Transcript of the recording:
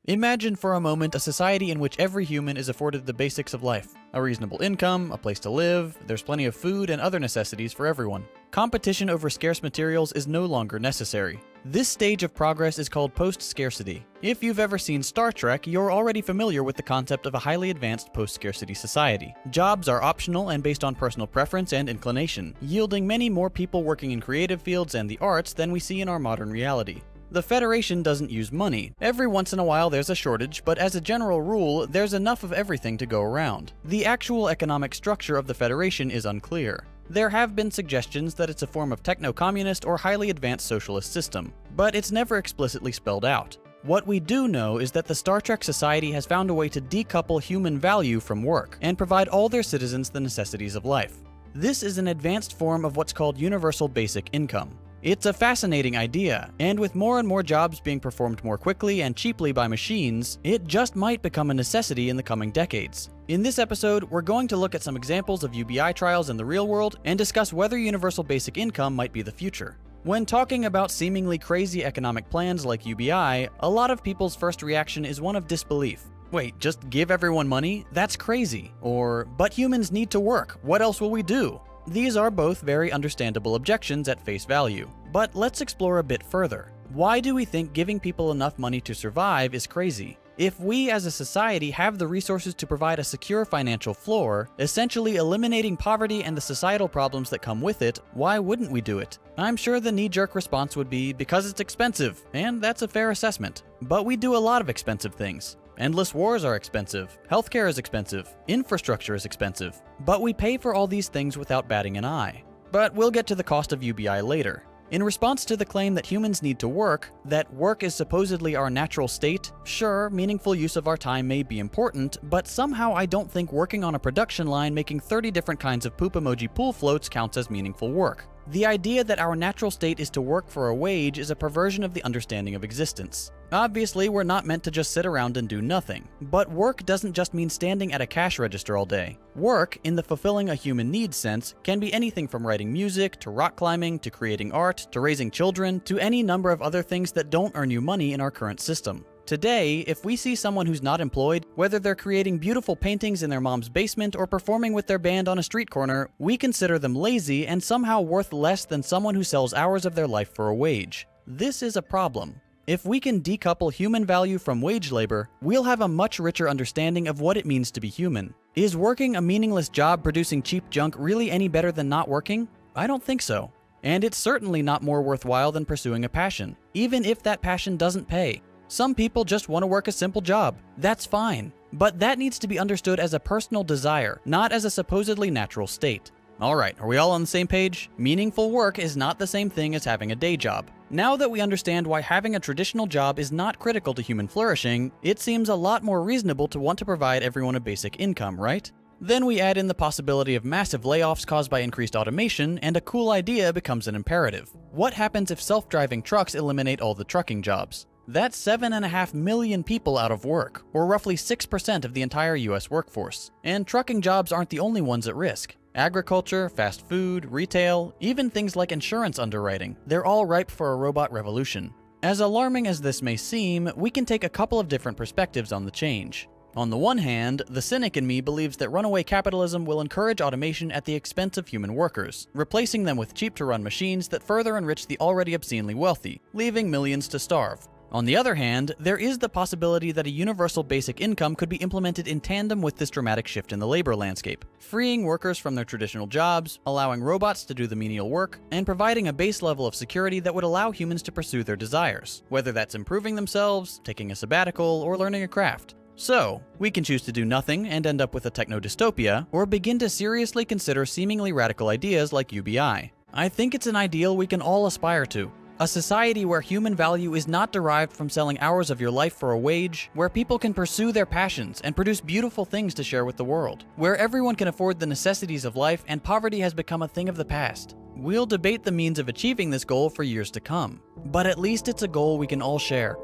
Imagine for a moment a society in which every human is afforded the basics of life. A reasonable income, a place to live, there's plenty of food and other necessities for everyone. Competition over scarce materials is no longer necessary. This stage of progress is called post-scarcity. If you've ever seen Star Trek, you're already familiar with the concept of a highly advanced post-scarcity society. Jobs are optional and based on personal preference and inclination, yielding many more people working in creative fields and the arts than we see in our modern reality. The Federation doesn't use money. Every once in a while there's a shortage, but as a general rule, there's enough of everything to go around. The actual economic structure of the Federation is unclear. There have been suggestions that it's a form of techno-communist or highly advanced socialist system, but it's never explicitly spelled out. What we do know is that the Star Trek society has found a way to decouple human value from work and provide all their citizens the necessities of life. This is an advanced form of what's called universal basic income. It's a fascinating idea, and with more and more jobs being performed more quickly and cheaply by machines, it just might become a necessity in the coming decades. In this episode, we're going to look at some examples of UBI trials in the real world and discuss whether universal basic income might be the future. When talking about seemingly crazy economic plans like UBI, a lot of people's first reaction is one of disbelief. Wait, just give everyone money? That's crazy. Or, but humans need to work, what else will we do? These are both very understandable objections at face value, but let's explore a bit further. Why do we think giving people enough money to survive is crazy? If we as a society have the resources to provide a secure financial floor, essentially eliminating poverty and the societal problems that come with it, why wouldn't we do it? I'm sure the knee-jerk response would be because it's expensive, and that's a fair assessment. But we do a lot of expensive things. Endless wars are expensive, healthcare is expensive, infrastructure is expensive, but we pay for all these things without batting an eye. But we'll get to the cost of UBI later. In response to the claim that humans need to work, that work is supposedly our natural state, sure, meaningful use of our time may be important, but somehow I don't think working on a production line making 30 different kinds of poop emoji pool floats counts as meaningful work. The idea that our natural state is to work for a wage is a perversion of the understanding of existence. Obviously, we're not meant to just sit around and do nothing, but work doesn't just mean standing at a cash register all day. Work, in the fulfilling a human needs sense, can be anything from writing music, to rock climbing, to creating art, to raising children, to any number of other things that don't earn you money in our current system. Today, if we see someone who's not employed, whether they're creating beautiful paintings in their mom's basement or performing with their band on a street corner, we consider them lazy and somehow worth less than someone who sells hours of their life for a wage. This is a problem. If we can decouple human value from wage labor, we'll have a much richer understanding of what it means to be human. Is working a meaningless job producing cheap junk really any better than not working? I don't think so. And it's certainly not more worthwhile than pursuing a passion, even if that passion doesn't pay. Some people just want to work a simple job. That's fine. But that needs to be understood as a personal desire, not as a supposedly natural state. Alright, are we all on the same page? Meaningful work is not the same thing as having a day job. Now that we understand why having a traditional job is not critical to human flourishing, it seems a lot more reasonable to want to provide everyone a basic income, right? Then we add in the possibility of massive layoffs caused by increased automation, and a cool idea becomes an imperative. What happens if self-driving trucks eliminate all the trucking jobs? That's 7.5 million people out of work, or roughly 6% of the entire US workforce. And trucking jobs aren't the only ones at risk. Agriculture, fast food, retail, even things like insurance underwriting, they're all ripe for a robot revolution. As alarming as this may seem, we can take a couple of different perspectives on the change. On the one hand, the cynic in me believes that runaway capitalism will encourage automation at the expense of human workers, replacing them with cheap-to-run machines that further enrich the already obscenely wealthy, leaving millions to starve. On the other hand, there is the possibility that a universal basic income could be implemented in tandem with this dramatic shift in the labor landscape, freeing workers from their traditional jobs, allowing robots to do the menial work, and providing a base level of security that would allow humans to pursue their desires, whether that's improving themselves, taking a sabbatical, or learning a craft. So, we can choose to do nothing and end up with a techno-dystopia, or begin to seriously consider seemingly radical ideas like UBI. I think it's an ideal we can all aspire to. A society where human value is not derived from selling hours of your life for a wage, where people can pursue their passions and produce beautiful things to share with the world, where everyone can afford the necessities of life and poverty has become a thing of the past. We'll debate the means of achieving this goal for years to come, but at least it's a goal we can all share.